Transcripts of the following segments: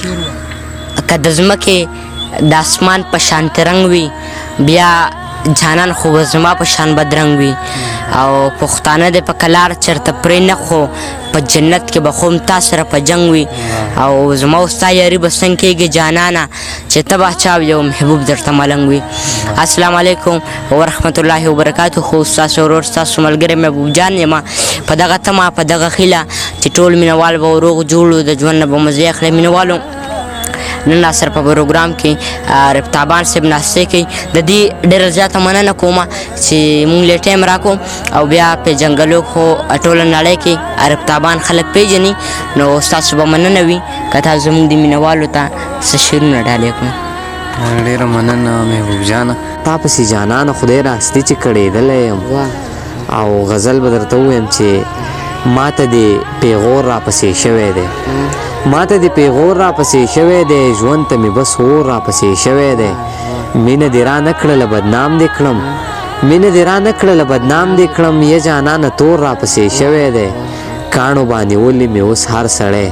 که د ځمکې د اسمان په شانت رنګ وي بیا جانان خو به زما په شان بدرنګ وي او پښتانه د په کلار چرته پرې نه خو په جنت کې به خو هم تا سره په جنګ وي او زما او ستا یاري به څنګه کېږي جانانه چې ته باچا وي او محبوب درته ملنګ وي. السلام علیکم ورحمت الله وبرکاتو. خو ستاسو ورور ستاسو ملګری محبوب جان یم په دغه تمه په دغه خیله چې ټول مینهوال به روغ جوړ وو د ژوند نه به مزې اخلي. مینهوالو نن راسره په پروګرام کې رفتابان صاحب ناستې کوي. د دې ډېره زیاته مننه کوم چې مونږ له ټایم راکړو او بیا پېژنګلو خو ټوله نړۍ کې رفتابان خلک پېژني نو ستاسو به مننه وي که تاسو زموږ د مینهوالو ته څه شعرونه ډالۍ کړو. ډېره مننه محبوب جانه. تا پسې جانانه خدای راستي چې کړېدلی یم او غزل به درته ووایم چې ما ته دې پیغور راپسې شوی دی ما ته دې پیغور راپسې شوی دی ژوند ته مې بس اور راپسې شوی دی مینه دې را نه کړله بدنام دې کړم مینه دې را نه کړله بدنام دې کړم یه جانانه تور راپسې شوی دی کاڼو باندې ولې مې اوس هر سړی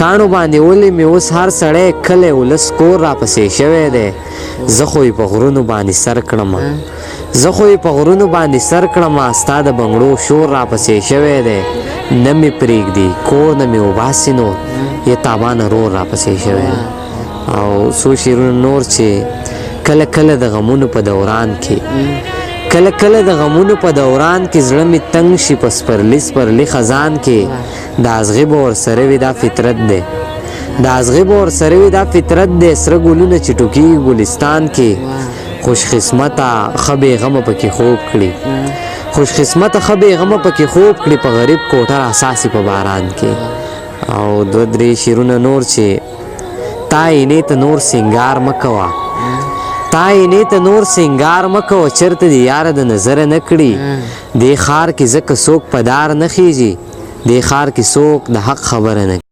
کاڼو باندې ولې مې اوس هر سړی کلی ولس کور راپسې شوی دی زه خو یې په غرونو باندې سر کړم زه خو یې په غرونو باندې سر کړم ستا د بنګړو شور راپسې شوی دی نه مې پرېږدي کور نه مې وباسي نو یې تابانه رور راپسې شوی دی. او څو شعرونه نور چې کله کله د غمونو په دوران کې کله کله د غمونو په دوران کې زړه مې تنګ شي په سپرلي سپرلي خزان کې د ازغې به ورسره وي دا فطرت دی د ازغې به ورسره وي دا فطرت دی سره ګلونه چې ټوکېږي ګلستان کې خوش قسمته ښه بېغمه پکې خوب کړي خوش قسمته ښه بېغمه پکې خوب کړي په غریب کوټه راساسي په باران کې. او دوه درې شعرونه نور چې تا عینې ته نور سینګار مه کوه تا عینې ته نور سینګار مه کوه چېرته دې یاره د نظره نه کړي دې ښار کې ځکه څوک په دار نه خیږي دې ښار کې څوک د حق خبره نه